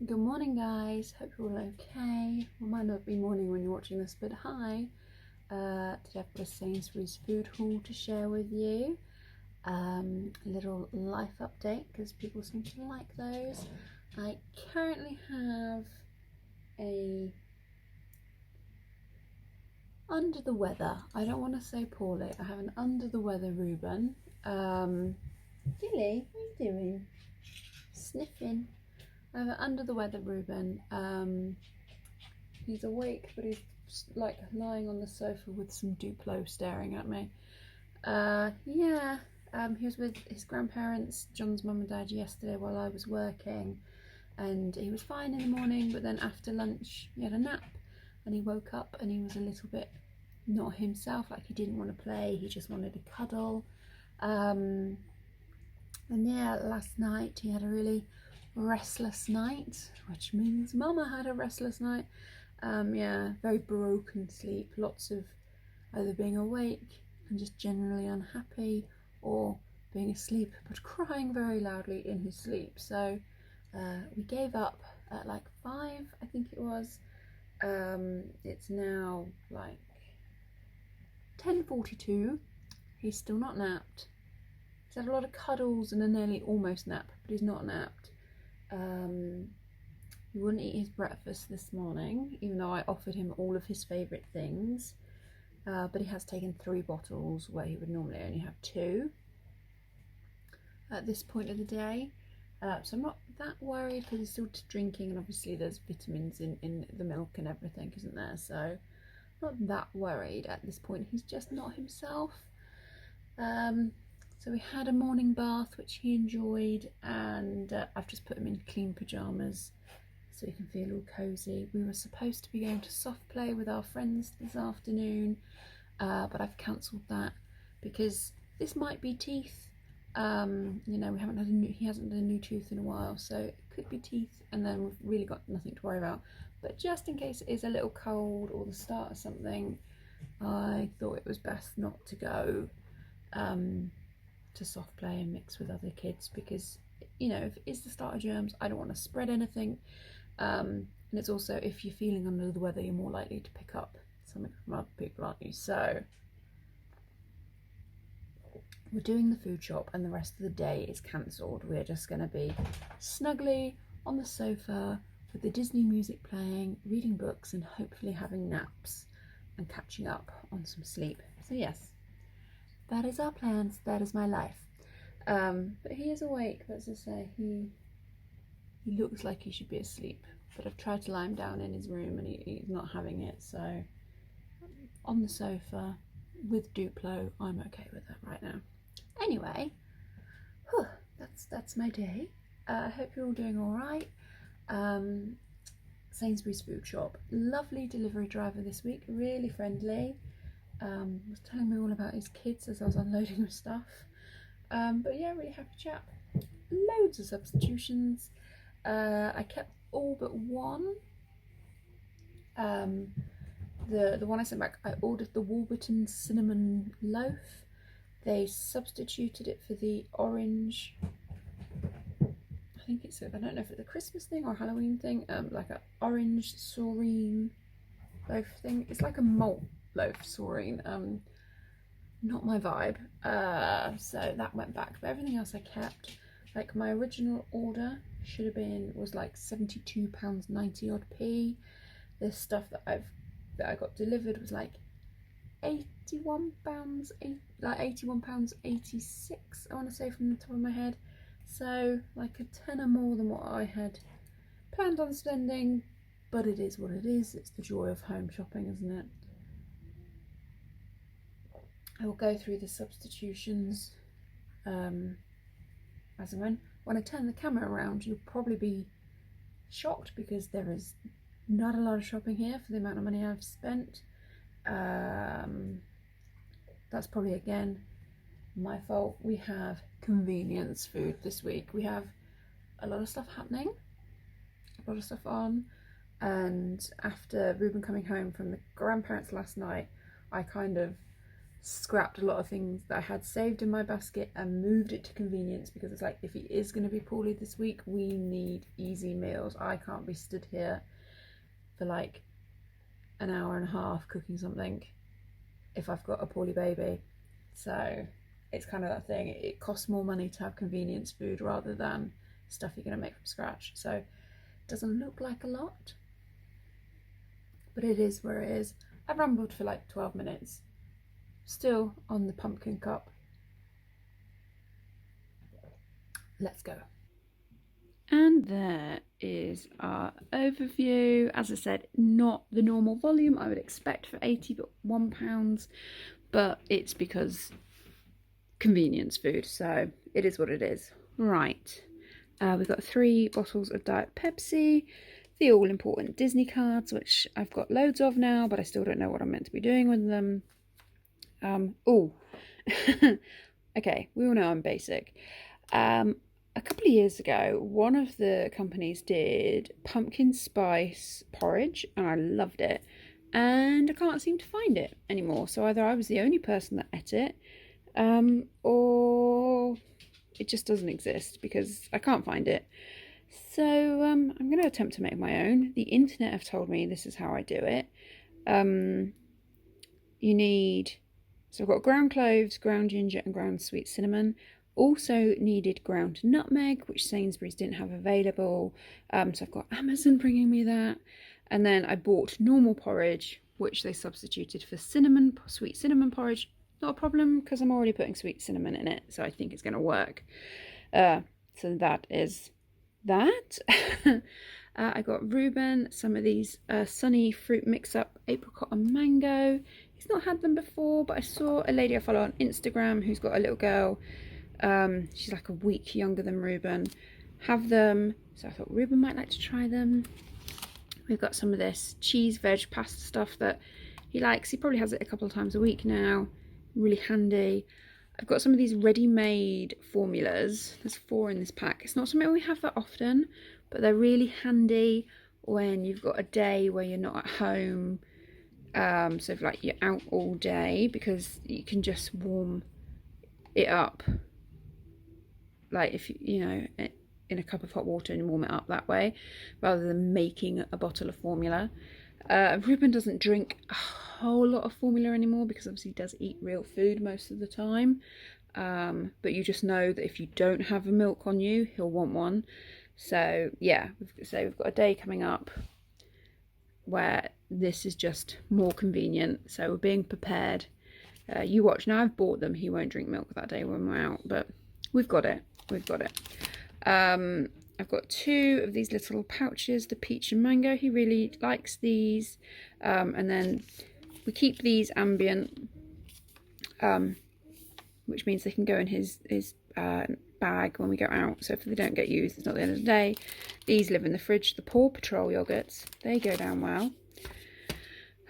Good morning, guys. Hope you're all okay. Well, might not be morning when you're watching this, but hi. Today I've got a Sainsburys Food Haul to share with you. A little life update because people seem to like those. I currently have a under the weather. I don't want to say poorly. I have an under the weather Reuben. Dilly, what are you doing? Sniffing. I have an under the weather Reuben. He's awake, but he's like lying on the sofa with some Duplo staring at me. He was with his grandparents, John's mum and dad, yesterday while I was working, and he was fine in the morning, but then after lunch he had a nap and he woke up and he was a little bit not himself, like he didn't want to play, he just wanted to cuddle. And yeah, last night he had a really restless night, which means Mama had a restless night. Very broken sleep, lots of either being awake and just generally unhappy, or being asleep but crying very loudly in his sleep. So we gave up at like 5, I think it was. It's now like 10:42. He's still not napped. He's had a lot of cuddles and a nearly almost nap, but he's not napped. He wouldn't eat his breakfast this morning, even though I offered him all of his favourite things. But he has taken 3 bottles where he would normally only have 2 at this point of the day. So I'm not that worried because he's still drinking, and obviously there's vitamins in the milk and everything, isn't there? So not that worried at this point. He's just not himself. So we had a morning bath, which he enjoyed, and I've just put him in clean pyjamas so he can feel all cozy. We were supposed to be going to soft play with our friends this afternoon, but I've cancelled that because this might be teeth. We haven't had he hasn't had a new tooth in a while, so it could be teeth, and then we've really got nothing to worry about. But just in case it is a little cold or the start of something, I thought it was best not to go to soft play and mix with other kids, because if it is the start of germs, I don't want to spread anything. And it's also, if you're feeling under the weather, you're more likely to pick up something from other people, aren't you? So we're doing the food shop and the rest of the day is cancelled. We're just going to be snugly on the sofa with the Disney music playing, reading books, and hopefully having naps and catching up on some sleep. So yes, that is our plans, that is my life. But he is awake, but as I say, he looks like he should be asleep, but I've tried to lie him down in his room and he's not having it, so on the sofa with Duplo, I'm okay with that right now. Anyway, that's my day. I hope you're all doing all right. Sainsburys Food Shop, lovely delivery driver this week, really friendly. Was telling me all about his kids as I was unloading his stuff. But yeah, really happy chap. Loads of substitutions. I kept all but one. The one I sent back, I ordered the Warburton cinnamon loaf. They substituted it for the orange, I think it's, I don't know if it's a Christmas thing or a Halloween thing, like an orange saurine loaf thing. It's like a malt loaf saurine, not my vibe. So that went back, but everything else I kept. Like my original order was like £72.90 odd p. This stuff that I got delivered was like £81, like £81.86, I want to say, from the top of my head. So like a tenner more than what I had planned on spending, but it is what it is. It's the joy of home shopping, isn't it? I will go through the substitutions as and when. When I turn the camera around, you'll probably be shocked because there is not a lot of shopping here for the amount of money I've spent. That's probably, again, my fault. We have convenience food this week. We have a lot of stuff happening, a lot of stuff on, and after Reuben coming home from the grandparents last night, I kind of scrapped a lot of things that I had saved in my basket and moved it to convenience, because it's like, if he is going to be poorly this week, we need easy meals. I can't be stood here for like an hour and a half cooking something if I've got a poorly baby. So it's kind of that thing, it costs more money to have convenience food rather than stuff you're going to make from scratch. So it doesn't look like a lot, but it is where it is. I've rambled for like 12 minutes, still on the pumpkin cup. Let's go. And there is our overview. As I said, not the normal volume I would expect for £81, but it's because convenience food, so it is what it is. Right, we've got 3 bottles of Diet Pepsi, the all-important Disney cards, which I've got loads of now, but I still don't know what I'm meant to be doing with them. Oh, okay, we all know I'm basic. A couple of years ago, one of the companies did pumpkin spice porridge, and I loved it. And I can't seem to find it anymore. So either I was the only person that ate it, or it just doesn't exist because I can't find it. So I'm going to attempt to make my own. The internet have told me this is how I do it. You need, so I've got ground cloves, ground ginger, and ground sweet cinnamon. Also needed ground nutmeg, which Sainsburys didn't have available, so I've got Amazon bringing me that. And then I bought normal porridge, which they substituted for cinnamon, sweet cinnamon porridge. Not a problem, because I'm already putting sweet cinnamon in it, so I think it's going to work. So that is that. I got Reuben some of these sunny fruit mix-up, apricot and mango. He's not had them before, but I saw a lady I follow on Instagram who's got a little girl. She's like a week younger than Reuben, have them, so I thought Reuben might like to try them. We've got some of this cheese veg pasta stuff that he likes. He probably has it a couple of times a week now, really handy. I've got some of these ready-made formulas. There's 4 in this pack. It's not something we have that often, but they're really handy when you've got a day where you're not at home, so if like you're out all day, because you can just warm it up, like if you know, in a cup of hot water and warm it up that way, rather than making a bottle of formula. Reuben doesn't drink a whole lot of formula anymore because obviously he does eat real food most of the time, but you just know that if you don't have a milk on you, he'll want one. So yeah, we've got a day coming up where this is just more convenient, so we're being prepared. You watch. Now I've bought them, he won't drink milk that day when we're out, but we've got it. I've got 2 of these little pouches, the peach and mango. He really likes these. And then we keep these ambient, which means they can go in his bag when we go out. So if they don't get used, it's not the end of the day. These live in the fridge. The Paw Patrol yogurts, they go down well.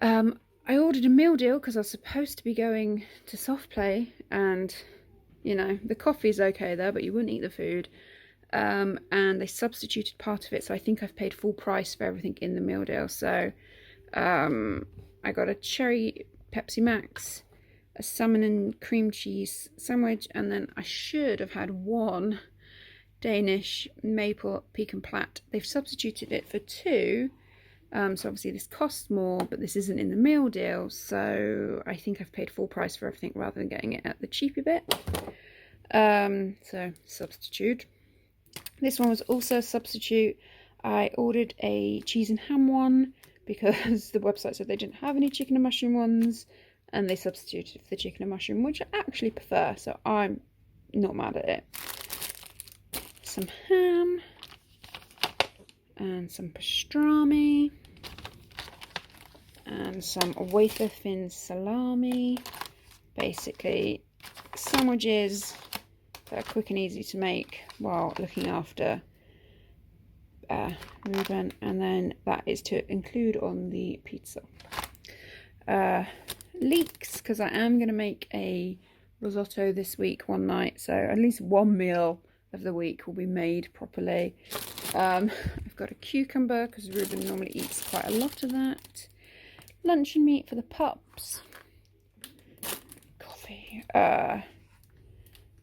I ordered a meal deal because I was supposed to be going to soft play, and you know, the coffee's okay there, but you wouldn't eat the food. And they substituted part of it, so I think I've paid full price for everything in the meal deal. So I got a cherry Pepsi Max, a salmon and cream cheese sandwich, and then I should have had 1 Danish maple pecan plat. They've substituted it for 2. So obviously this costs more, but this isn't in the meal deal, so I think I've paid full price for everything rather than getting it at the cheapy bit. So substitute. This one was also a substitute. I ordered a cheese and ham one because the website said they didn't have any chicken and mushroom ones, and they substituted for the chicken and mushroom, which I actually prefer, so I'm not mad at it. Some ham and some pastrami and some wafer thin salami. Basically sandwiches that are quick and easy to make while looking after Reuben, and then that is to include on the pizza. Leeks, because I am going to make a risotto this week one night, so at least 1 meal of the week will be made properly. I've got a cucumber because Reuben normally eats quite a lot of that. Luncheon meat for the pups.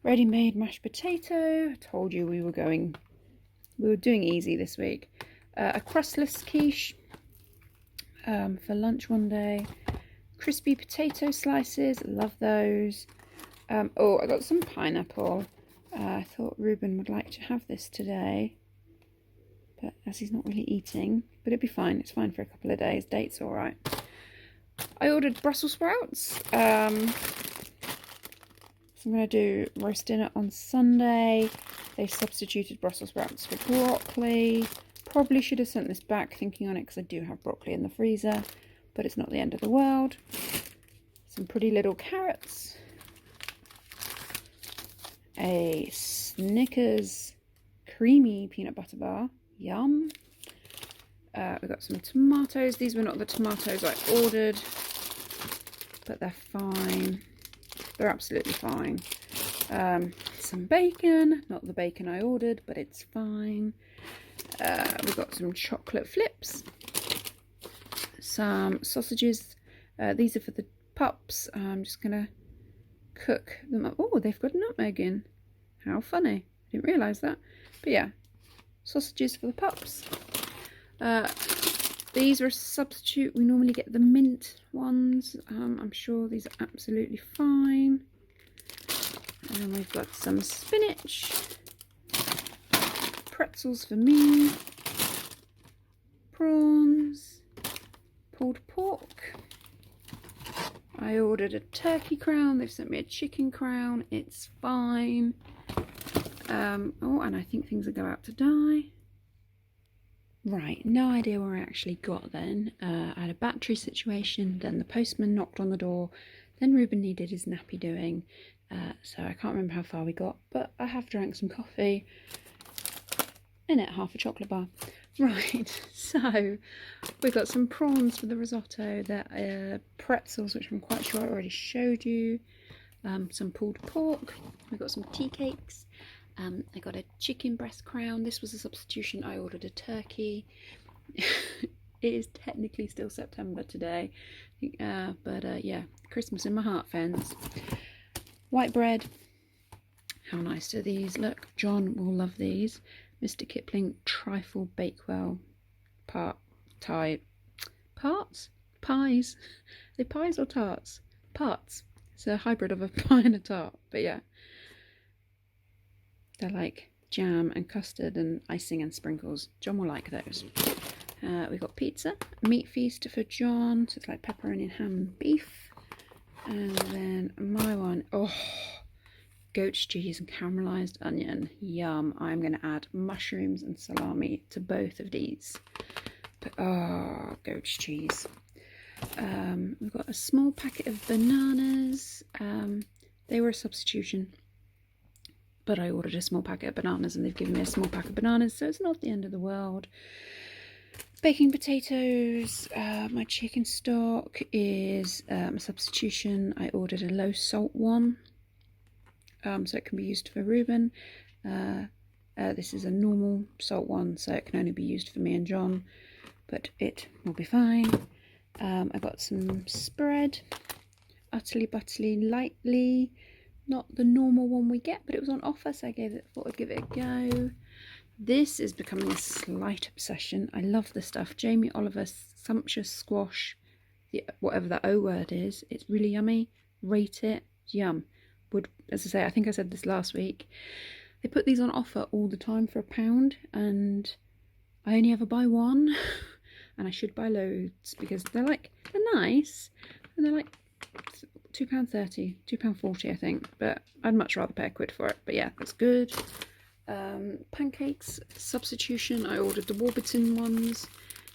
ready-made mashed potato. I told you we were doing easy this week. A crustless quiche for lunch one day. Crispy potato slices, love those. Oh, I got some pineapple. I thought Ruben would like to have this today, but as he's not really eating, but it'd be fine. It's fine for a couple of days. Date's all right. I ordered Brussels sprouts. So I'm going to do roast dinner on Sunday. They substituted Brussels sprouts for broccoli. Probably should have sent this back thinking on it because I do have broccoli in the freezer, but it's not the end of the world. Some pretty little carrots. A Snickers creamy peanut butter bar. Yum. We've got some tomatoes. These were not the tomatoes I ordered, but they're fine. They're absolutely fine. Some bacon. Not the bacon I ordered, but it's fine. We've got some chocolate flips. Some sausages. These are for the pups. I'm just going to cook them up. Oh, they've got a nutmeg in. How funny. Didn't realise that. But yeah, sausages for the pups. These are a substitute. We normally get the mint ones. I'm sure these are absolutely fine. And we've got some spinach. Pretzels for me. Prawns. Pulled pork. I ordered a turkey crown. They've sent me a chicken crown. It's fine. Oh, and I think things are about to die. Right, no idea where I actually got then. I had a battery situation, then the postman knocked on the door, then Ruben needed his nappy doing, so I can't remember how far we got, but I have drank some coffee and ate half a chocolate bar. Right, so we've got some prawns for the risotto, the pretzels, which I'm quite sure I already showed you, some pulled pork, we've got some tea cakes. I got a chicken breast crown. This was a substitution. I ordered a turkey. It is technically still September today. But yeah, Christmas in my heart, friends. White bread. How nice are these? Look, John will love these. Mr. Kipling Trifle Bakewell Pies. Are they pies or tarts? Parts. It's a hybrid of a pie and a tart. But yeah. They're like jam and custard and icing and sprinkles. John will like those. We've got pizza, meat feast for John. So it's like pepperoni and ham and beef. And then my one, oh, goat's cheese and caramelized onion. Yum. I'm going to add mushrooms and salami to both of these. But, oh, goat's cheese. We've got a small packet of bananas. They were a substitution. But I ordered a small packet of bananas and they've given me a small pack of bananas, so it's not the end of the world. Baking potatoes. My chicken stock is a substitution. I ordered a low salt one, so it can be used for Ruben. This is a normal salt one, so it can only be used for me and John, but it will be fine. I got some spread, utterly butterly lightly. Not the normal one we get, but it was on offer, so I thought I'd give it a go. This is becoming a slight obsession. I love the stuff. Jamie Oliver's Sumptuous Squash, whatever that O word is. It's really yummy. Rate it. Yum. As I say, I think I said this last week. They put these on offer all the time for £1, and I only ever buy one, and I should buy loads because they're nice, and they're like £2.30, £2.40 I think, but I'd much rather pay £1 for it. But yeah, that's good. Pancakes substitution. I ordered the Warburton ones.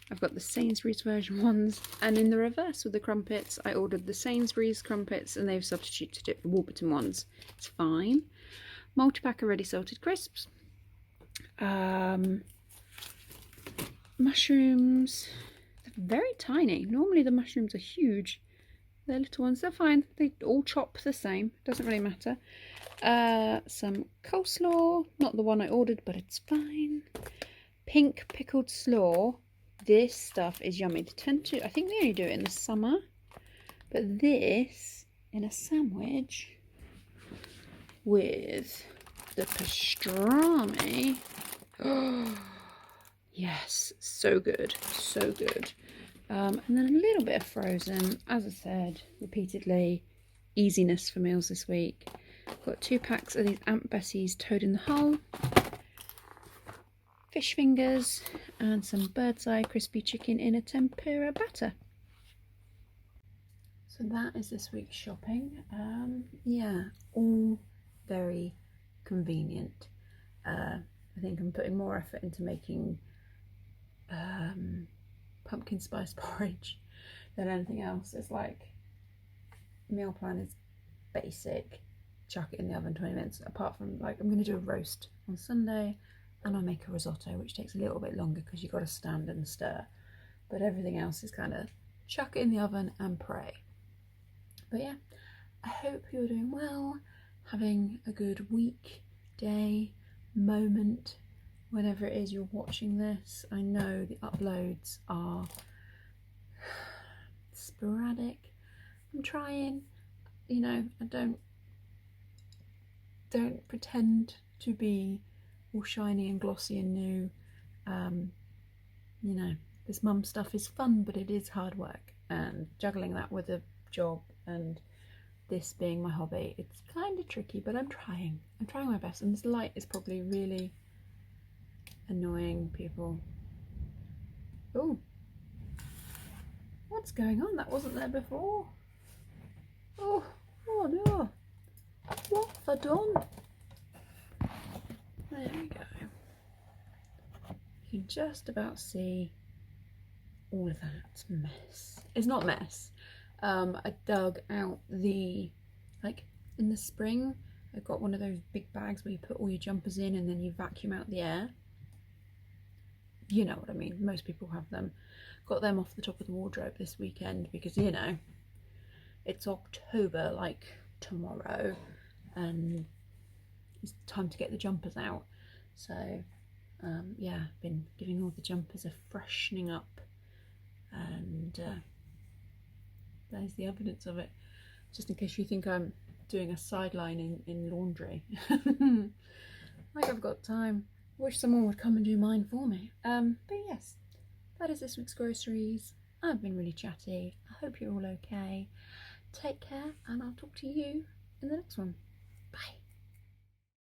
I've got the Sainsburys version ones, and in the reverse with the crumpets, I ordered the Sainsburys crumpets and they've substituted it for Warburton ones. It's fine. Multi-pack of ready salted crisps. Mushrooms. They're very tiny. Normally the mushrooms are huge. They're little ones. They're fine. They all chop the same. Doesn't really matter. Some coleslaw. Not the one I ordered, but it's fine. Pink pickled slaw. This stuff is yummy. I think they only do it in the summer. But this, in a sandwich, with the pastrami. Oh, yes, so good, so good. And then a little bit of frozen, as I said repeatedly, easiness for meals this week. Got 2 packs of these Aunt Bessie's Toad in the Hole, fish fingers, and some bird's eye crispy chicken in a tempura batter. So that is this week's shopping. Yeah, all very convenient. I think I'm putting more effort into making pumpkin spice porridge than anything else. It's like, meal plan is basic, chuck it in the oven 20 minutes, apart from like I'm going to do a roast on Sunday and I'll make a risotto, which takes a little bit longer because you've got to stand and stir, but everything else is kind of chuck it in the oven and pray. But yeah, I hope you're doing well, having a good week, day, moment, whenever it is you're watching this. I know the uploads are sporadic. I'm trying, you know, I don't pretend to be all shiny and glossy and new. You know, this mum stuff is fun, but it is hard work, and juggling that with a job and this being my hobby, it's kind of tricky, but I'm trying my best. And this light is probably really annoying people. Oh, what's going on? That wasn't there before. Oh no, what have I done? There we go. You can just about see all of that mess. It's not mess. I dug out the, like in the spring, I've got one of those big bags where you put all your jumpers in and then you vacuum out the air. You know what I mean, most people have them. Got them off the top of the wardrobe this weekend because, you know, it's October, like tomorrow, and it's time to get the jumpers out. So yeah, I've been giving all the jumpers a freshening up, and there's the evidence of it, just in case you think I'm doing a sideline in laundry. Like I've got time. Wish someone would come and do mine for me. But yes, that is this week's groceries. I've been really chatty. I hope you're all okay. Take care, and I'll talk to you in the next one. Bye.